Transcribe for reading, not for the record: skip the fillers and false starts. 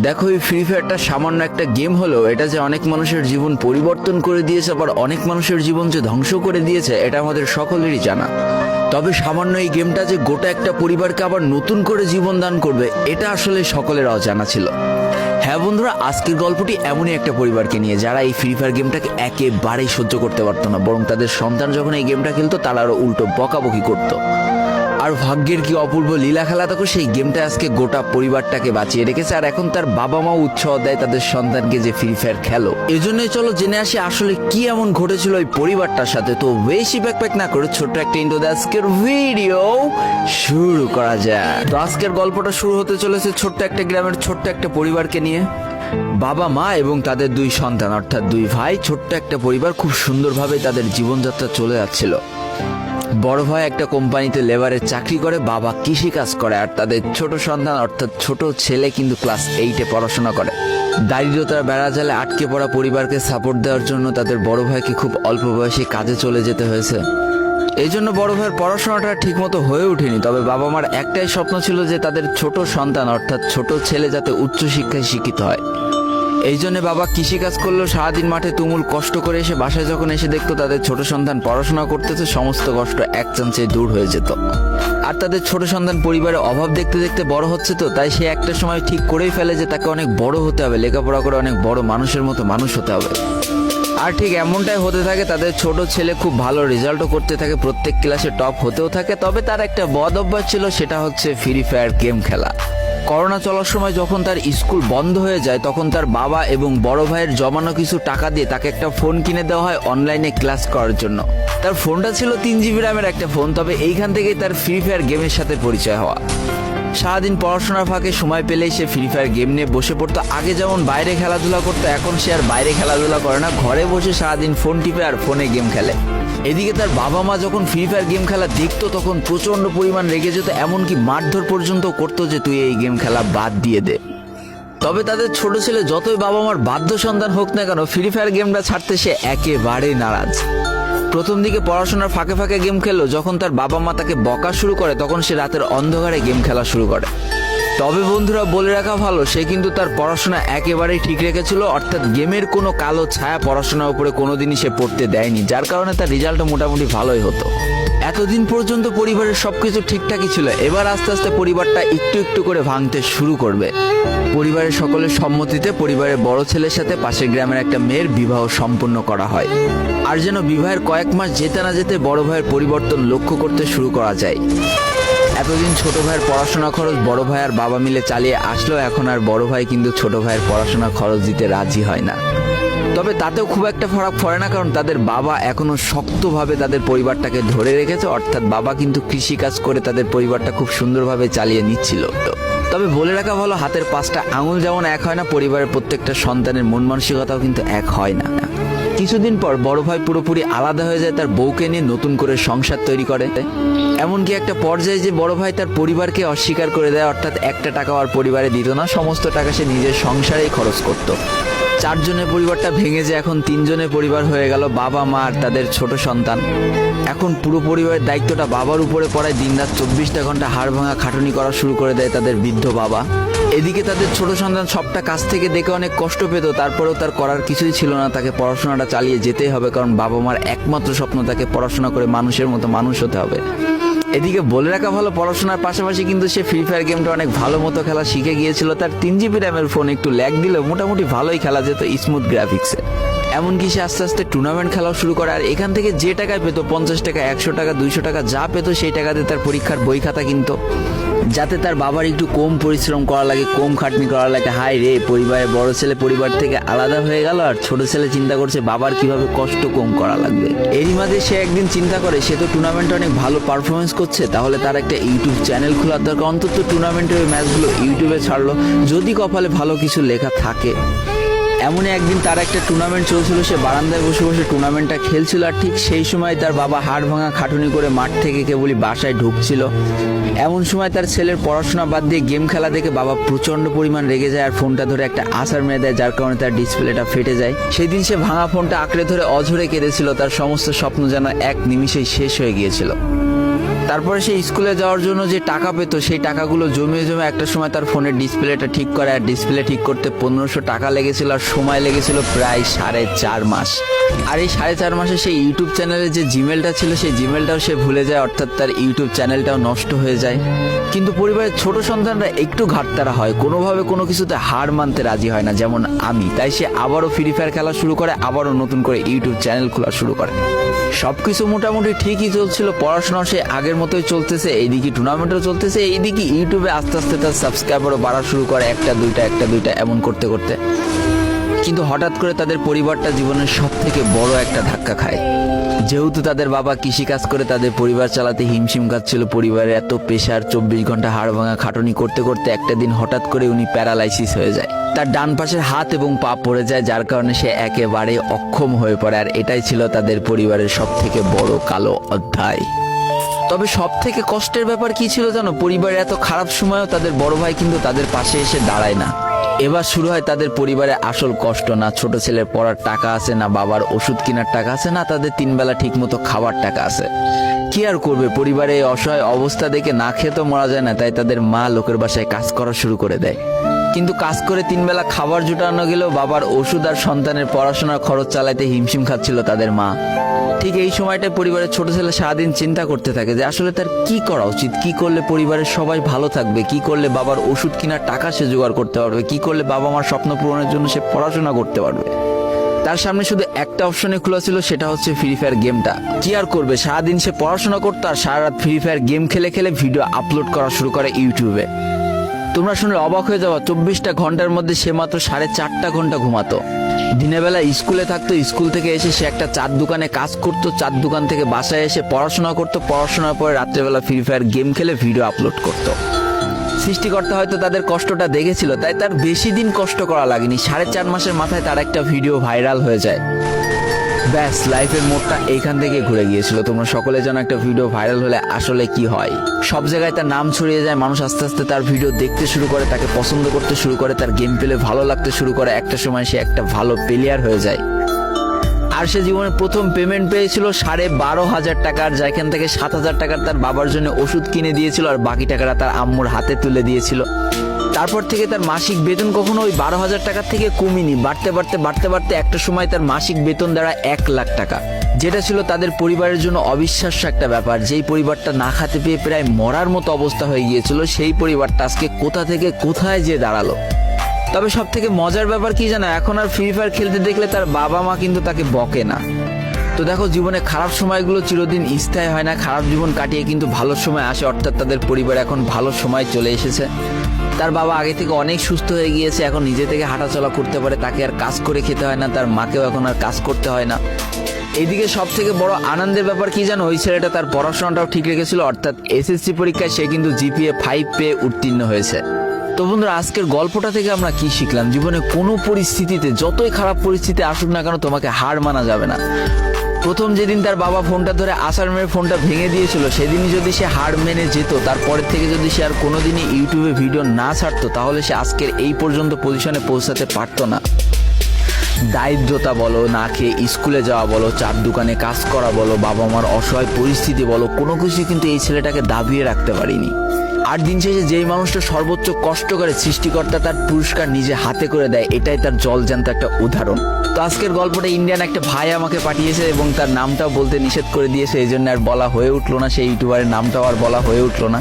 দেখো, এই ফ্রি ফায়ারটা সামান্য একটা গেম হলেও এটা যে অনেক মানুষের জীবন পরিবর্তন করে দিয়েছে, আবার অনেক মানুষের জীবন যে ধ্বংস করে দিয়েছে, এটা আমাদের সকলেরই জানা। তবে সামান্য এই গেমটা যে গোটা একটা পরিবারকে আবার নতুন করে জীবন দান করবে, এটা আসলে সকলের অজানা ছিল। হ্যাঁ বন্ধুরা, আজকের গল্পটি এমনই একটা পরিবারকে নিয়ে যারা এই ফ্রি ফায়ার গেমটাকে একেবারেই সহ্য করতে পারতো না, বরং তাদের সন্তান যখন এই গেমটা খেলতো তারা আরো উল্টো বকাবকি করতো। আর ভাগ্যের কি অপূর্ব লীলা খেলা, তখন সেই গেমটা আজকে গোটা পরিবারটাকে বাঁচিয়ে রেখেছে। আর এখন তার বাবা মাও উৎসাহ দেয় তাদের সন্তানকে যে ফ্রি ফায়ার খেলো। এজন্যই চলো জেনে আসি আসলে কি এমন ঘটেছিল ওই পরিবারটার সাথে। তো বেশি ব্যাকপ্যাক না করে ছোট্ট একটা ইন্ট্রো দিয়ে আজকের ভিডিও শুরু করা যায়। তো আজকের গল্পটা শুরু হতে চলেছে ছোট্ট একটা গ্রামের ছোট্ট একটা পরিবারকে নিয়ে। বাবা মা এবং তাদের দুই সন্তান অর্থাৎ দুই ভাই, ছোট্ট একটা পরিবার, খুব সুন্দরভাবে তাদের জীবনযাত্রা চলে যাচ্ছিল। বড় ভাই একটা কোম্পানিতে লেবারের চাকরি করে, বাবা কৃষি কাজ করে, আর তাদের ছোট সন্তান অর্থাৎ ছোট ছেলে কিন্তু ক্লাস 8-এ পড়াশোনা করে। দারিদ্রতার বেড়াজালে আটকে পড়া পরিবারকে সাপোর্ট দেওয়ার জন্য তাদের বড় ভাইকে খুব অল্প বয়সে কাজে চলে যেতে হয়েছে। এই জন্য বড় ভাইয়ের পড়াশোনাটা ঠিকমতো হয়ে ওঠেনি। তবে বাবা মার একটাই স্বপ্ন ছিল যে তাদের ছোট সন্তান অর্থাৎ ছোট ছেলে যাতে উচ্চশিক্ষায় শিক্ষিত হয়। এই জন্য বাবা কৃষিকাজ করলেও সারাদিন মাঠে তুমুল কষ্ট করে এসে বাসায় যখন এসে দেখতো তাদের ছোট সন্তান পড়াশোনা করতেছে, সমস্ত কষ্ট এক চান্সে দূর হয়ে যেত। আর তাদের ছোট সন্তান পরিবারের অভাব দেখতে দেখতে বড় হচ্ছে, তো তাই সে একটা সময় ঠিক করেই ফেলে যে তাকে অনেক বড় হতে হবে, লেখাপড়া করে অনেক বড় মানুষের মতো মানুষ হতে হবে। আর ঠিক এমনটাই হতে থাকে। তাদের ছোট ছেলে খুব ভালো রেজাল্টও করতে থাকে, প্রত্যেক ক্লাসে টপ হতেও থাকে। তবে তার একটা বদ অভ্যাস ছিল, সেটা হচ্ছে ফ্রি ফায়ার গেম খেলা। করোনা চলার সময় যখন তার স্কুল বন্ধ হয়ে যায়, তখন তার বাবা এবং বড় ভাইয়ের জমানো কিছু টাকা দিয়ে তাকে একটা ফোন কিনে দেওয়া হয় অনলাইনে ক্লাস করার জন্য। তার ফোনটা ছিল 3 GB র্যামের একটা ফোন। তবে এইখান থেকেই তার ফ্রি ফায়ার গেমের সাথে পরিচয় হওয়া। সারাদিন পড়াশোনার ফাঁকে সময় পেলেই সে ফ্রি ফায়ার গেম নিয়ে বসে পড়তো। আগে যেমন বাইরে খেলাধুলা করতো, এখন সে আর বাইরে খেলাধুলা করে না, ঘরে বসে সারাদিন ফোন টিপে আর ফোনে গেম খেলে। এদিকে তার বাবা মা যখন ফ্রি ফায়ার গেম খেলা দেখতো তখন প্রচন্ড পরিমাণ রেগে যেত, এমনকি মারধর পর্যন্ত করতো যে তুই এই গেম খেলা বাদ দিয়ে দে। তবে তাদের ছোট ছেলে যতই বাবা মার বাধ্য সন্তান হোক না কেন, ফ্রি ফায়ার গেমটা ছাড়তে সে একেবারেই নারাজ। প্রথম দিকে পড়াশোনার ফাঁকে ফাঁকে গেম খেললো, যখন তার বাবা মা তাকে বকা শুরু করে তখন সে রাতের অন্ধকারে গেম খেলা শুরু করে। তবে বন্ধুরা, বলে রাখা ভালো, সে কিন্তু তার পড়াশোনা একেবারেই ঠিক রেখেছিল, অর্থাৎ গেমের কোনো কালো ছায়া পড়াশোনার উপরে কোনোদিনই সে পড়তে দেয়নি, যার কারণে তার রেজাল্টও মোটামুটি ভালোই হতো। এতদিন পর্যন্ত পরিবারের সবকিছু ঠিকঠাকই ছিল। এবার আস্তে আস্তে পরিবারটা একটু একটু করে ভাঙতে শুরু করবে। পরিবারের সকলের সম্মতিতে পরিবারের বড় ছেলের সাথে পাশের গ্রামের একটা মেয়ের বিবাহ সম্পন্ন করা হয়। আর যেন বিবাহের কয়েক মাস যেতে না যেতে বড় ভাইয়ের পরিবর্তন লক্ষ্য করতে শুরু করা যায়। এতদিন ছোট ভাইয়ের পড়াশোনা খরচ বড় ভাই আর বাবা মিলে চালিয়ে আসলো, এখন আর বড় ভাই কিন্তু ছোট ভাইয়ের পড়াশোনা খরচ দিতে রাজি হয় না। তবে তাতেও খুব একটা ফারাক পড়ে না, কারণ তাদের বাবা এখনো শক্তভাবে তাদের পরিবারটাকে ধরে রেখেছে, অর্থাৎ বাবা কিন্তু কৃষি কাজ করে তাদের পরিবারটা খুব সুন্দরভাবে চালিয়ে নিচ্ছিল। তবে বলে রাখা ভালো, হাতের 5টা আঙুল যেমন এক হয় না, পরিবারের প্রত্যেকটা সন্তানের মন মানসিকতাও কিন্তু এক হয় না। কিছুদিন পর বড় ভাই পুরোপুরি আলাদা হয়ে যায়, তার বউকে নিয়ে নতুন করে সংসার তৈরি করে। এমনকি একটা পর্যায়ে যে বড় ভাই তার পরিবারকে অস্বীকার করে দেয়, অর্থাৎ একটা টাকাও আর পরিবারে দিত না, সমস্ত টাকা সে নিজের সংসারেই খরচ করত। 4 জনের পরিবারটা ভেঙে যায় এখন 3 জনের পরিবার হয়ে গেল, বাবা মা আর তাদের ছোট সন্তান। এখন পুরো পরিবারের দায়িত্বটা বাবার উপরে পড়ায়। দিনরাত 24টা ঘন্টা হাড় ভাঙা খাটুনি করা শুরু করে দেয় তাদের বৃদ্ধ বাবা। এদিকে তাদের ছোট সন্তান সবটা কাছ থেকে দেখে অনেক কষ্ট পেত, তারপরেও তার করার কিছুই ছিল না, তাকে পড়াশোনাটা চালিয়ে যেতেই হবে, কারণ বাবা মার একমাত্র স্বপ্ন তাকে পড়াশোনা করে মানুষের মতো মানুষ হতে হবে। এদিকে বলে রাখা ভালো, পড়াশোনার পাশাপাশি কিন্তু সে ফ্রি ফায়ার গেমটা অনেক ভালো মতো খেলা শিখে গিয়েছিল। তার 3 GB র্যামের ফোন একটু ল্যাগ দিলেও মোটামুটি ভালোই খেলা যেত স্মুথ গ্রাফিক্সে। এমনকি সে আস্তে আস্তে টুর্নামেন্ট খেলাও শুরু করে। আর এখান থেকে যে টাকায় পেতো, 50 টাকা, 100 টাকা, 200 টাকা যা পেতো, সেই টাকাতে তার পরীক্ষার বই খাতা কিনতো, যাতে তার বাবার একটু কম পরিশ্রম করা লাগে, কম খাটনি করা লাগে। হাই রে, পরিবারের বড় ছেলে পরিবার থেকে আলাদা হয়ে গেল, আর ছোট ছেলে চিন্তা করছে বাবার কিভাবে কষ্ট কম করা লাগবে। এরই মাঝে সে একদিন চিন্তা করে, সে তো টুর্নামেন্টে অনেক ভালো পারফরমেন্স করছে, তাহলে তার একটা ইউটিউব চ্যানেল খোলার দরকার। অন্তত টুর্নামেন্টের ওই ম্যাচগুলো ইউটিউবে ছাড়লো, যদি কপালে ভালো কিছু লেখা থাকে। এমনই একদিন তার একটা টুর্নামেন্ট চলছিল, সে বারান্দায় বসে বসে টুর্নামেন্টটা খেলছিল। আর ঠিক সেই সময় তার বাবা হাড় ভাঙা খাটুনি করে মাঠ থেকে কেবলই বাসায় ঢুকছিল। এমন সময় তার ছেলের পড়াশোনা বাদ দিয়ে গেম খেলা দেখে বাবা প্রচন্ড পরিমাণ রেগে যায়, আর ফোনটা ধরে একটা আছাড় মেরে দেয়, যার কারণে তার ডিসপ্লেটা ফেটে যায়। সেই দিন সে ভাঙা ফোনটা আঁকড়ে ধরে অঝরে কেঁদেছিল, তার সমস্ত স্বপ্ন যেন এক নিমিষেই শেষ হয়ে গিয়েছিল। তারপরে সে স্কুলে যাওয়ার জন্য যে টাকা পেতো সেই টাকাগুলো জমিয়ে জমে একটা সময় তার ফোনের ডিসপ্লেটা ঠিক করে, আর ডিসপ্লে ঠিক করতে 1500 টাকা লেগেছিল, আর সময় লেগেছিল প্রায় 4.5 মাস। আর এই 4.5 মাসে সেই ইউটিউব চ্যানেলে যে জিমেলটা ছিল সেই জিমেলটাও সে ভুলে যায়, অর্থাৎ তার ইউটিউব চ্যানেলটাও নষ্ট হয়ে যায়। কিন্তু পরিবারের ছোট সন্তানরা একটু ঘাটতারা হয়, কোনোভাবে কোনো কিছুতে হার মানতে রাজি হয় না, যেমন আমি। তাই সে আবারও ফ্রি ফায়ার খেলা শুরু করে, আবারও নতুন করে ইউটিউব চ্যানেল খোলা শুরু করে। সবকিছু মোটামুটি ঠিকই চলছিল, পড়াশোনাও সে আগের মতোই চলতেছে, এইদিকে টুর্নামেন্টও চলতেছে, এইদিকে ইউটিউবে আস্তে আস্তে তার সাবস্ক্রাইবারও বাড়া শুরু করে, একটা দুইটা এমন করতে করতে। কিন্তু হঠাৎ করে তাদের পরিবারটা জীবনের সব থেকে বড় একটা ধাক্কা খায়। যেহেতু তাদের বাবা কৃষিকাজ করে তাদের পরিবার চালাতে হিমশিম খাচ্ছিল, পরিবারের এত প্রেশার, 24 ঘন্টা হাড় ভাঙা খাটুনি করতে করতে একটা দিন হঠাৎ করে উনি প্যারালাইসিস হয়ে যায়। তার ডান পাশের হাত এবং পা পড়ে যায়, যার কারণে সে একেবারে অক্ষম হয়ে পড়ে। আর এটাই ছিল তাদের পরিবারের সব থেকে বড় কালো অধ্যায়। তবে সব থেকে কষ্টের ব্যাপার কি ছিল জানো? পরিবারের এত খারাপ সময়ও তাদের বড় ভাই কিন্তু তাদের পাশে এসে দাঁড়ায় না। এবার শুরু হয় তাদের পরিবারে আসল কষ্ট। না ছোট ছেলের পড়ার টাকা আছে, না বাবার ওষুধ কেনার টাকা আছে, না তাদের 3 বেলা ঠিক মতো খাবার টাকা আছে। কি আর করবে, পরিবারে এই অসহায় অবস্থা দেখে না খেয়ে তো মরা যায় না, তাই তাদের মা লোকের বাসায় কাজ করা শুরু করে দেয়। কিন্তু কাজ করে 3 বেলা খাবার জোটানো গেলেও বাবার ওষুধ আর সন্তানের পড়াশোনার খরচ চালাতে হিমশিম খাচ্ছিল তাদের মা। ঠিক এই সময়টায় পরিবারের ছোট ছেলে সারাদিন চিন্তা করতে থাকে যে আসলে তার কি করা উচিত, কি করলে পরিবারের সবাই ভালো থাকবে, কি করলে বাবার ওষুধ কেনার টাকা সে জোগাড় করতে পারবে, কি করলে বাবা মার স্বপ্ন পূরণের জন্য সে পড়াশোনা করতে পারবে। তার সামনে শুধু একটা অপশনে খোলা ছিল, সেটা হচ্ছে ফ্রি ফায়ার গেমটা। কি আর করবে, সারাদিন সে পড়াশোনা করতো আর সারা রাত ফ্রি ফায়ার গেম খেলে খেলে ভিডিও আপলোড করা শুরু করে ইউটিউবে। তোমরা শুনলে অবাক হয়ে যাওয়া, 24টা ঘন্টার মধ্যে সে মাত্র 4.5 ঘন্টা ঘুমাতো। দিনের বেলা স্কুলে থাকতো, স্কুল থেকে এসে সে একটা চার দোকানে কাজ করতো, চার দোকান থেকে বাসায় এসে পড়াশোনা করতো, পড়াশোনার পরে রাত্রেবেলা ফ্রি ফায়ার গেম খেলে ভিডিও আপলোড করতো। সৃষ্টিকর্তা হয়তো তাদের কষ্টটা দেখেছিল, তাই তার বেশি দিন কষ্ট করা লাগেনি। 4.5 মাসের মাথায় তার একটা ভিডিও ভাইরাল হয়ে যায়। ব্যাস, লাইফের মোড়টা এইখান থেকে ঘুরে গিয়েছিল। তোমরা সকলে জানো একটা ভিডিও ভাইরাল হলে আসলে কি হয়। সব জায়গায় তার নাম ছড়িয়ে যায়, মানুষ আস্তে আস্তে তার ভিডিও দেখতে শুরু করে, তাকে পছন্দ করতে শুরু করে, তার গেম প্লে ভালো লাগতে শুরু করে। একটা সময় সে একটা ভালো প্লেয়ার হয়ে যায়। আর সে জীবনের প্রথম পেমেন্ট পেয়েছিল 12,500 টাকার, যেখান থেকে 7,000 টাকার তার বাবার জন্য ওষুধ কিনে দিয়েছিল, আর বাকি টাকাটা তার আম্মুর হাতে তুলে দিয়েছিল। তারপর থেকে তার মাসিক বেতন কখনো ওই 12,000 টাকার থেকে কমেনি, বাড়তে বাড়তে বাড়তে বাড়তে একটা সময় তার মাসিক বেতন দাঁড়ায় 1 লাখ টাকা, যেটা ছিল তাদের পরিবারের জন্য অবিশ্বাস্য একটা ব্যাপার। যেই পরিবারটা না খেতে পেয়ে প্রায় মরার মতো অবস্থা হয়ে গিয়েছিল, সেই পরিবারটা আজকে কোথা থেকে কোথায় যে দাঁড়ালো। তবে সব থেকে মজার ব্যাপার কি জানো, এখন আর ফ্রি ফায়ার খেলতে দেখলে তার বাবা মা কিন্তু তাকে বকে না। তো দেখো, জীবনে খারাপ সময়গুলো চিরদিন স্থায়ী হয় না, খারাপ জীবন কাটিয়ে কিন্তু ভালো সময় আসে। অর্থাৎ তাদের পরিবার এখন ভালো সময় চলে এসেছে। তার বাবা আগে থেকে অনেক সুস্থ হয়ে গিয়েছে, এখন নিজে থেকে হাঁটাচলা করতে পারে, তাকে আর কাজ করে খেতে হয় না, তার মাকেও এখন আর কাজ করতে হয় না। এইদিকে সব থেকে বড় আনন্দের ব্যাপার কি জানো, ওই ছেলেটা তার পড়াশোনাটাও ঠিক রেখেছিল, অর্থাৎ এসএসসি পরীক্ষায় সে কিন্তু জিপিএ 5 পেয়ে উত্তীর্ণ হয়েছে। তো বন্ধুরা, আজকের গল্পটা থেকে আমরা কি শিখলাম? জীবনে কোনো পরিস্থিতিতে, যতই খারাপ পরিস্থিতি আসুক না কেন, তোমাকে হার মানা যাবে না। প্রথম যেদিন তার বাবা ফোনটা ধরে আছাড় মেরে ফোনটা ভেঙে দিয়েছিল, সেদিনই যদি সে হার মেনে যেত, তারপরের থেকে যদি সে আর কোনোদিনই ইউটিউবে ভিডিও না ছাড়তো, তাহলে সে আজকের এই পর্যন্ত পজিশনে পৌঁছাতে পারতো না। দারিদ্রতা বলো, না খেয়ে স্কুলে যাওয়া বলো, চার দোকানে কাজ করা বলো, বাবা মার অসহায় পরিস্থিতি বলো, কোনো কিছু কিন্তু এই ছেলেটাকে দাবিয়ে রাখতে পারিনি। আর দিন শেষে যেই মানুষটা সর্বোচ্চ কষ্ট করে, সৃষ্টিকর্তা তার পুরস্কার নিজে হাতে করে দেয়, এটাই তার জলজ্যান্ত একটা উদাহরণ। তো আজকের গল্পটা ইন্ডিয়ান একটা ভাই আমাকে পাঠিয়েছে এবং তার নামটাও বলতে নিষেধ করে দিয়েছে, এই জন্য আর বলা হয়ে উঠলো না, সেই ইউটিউবারের নামটাও আর বলা হয়ে উঠলো না।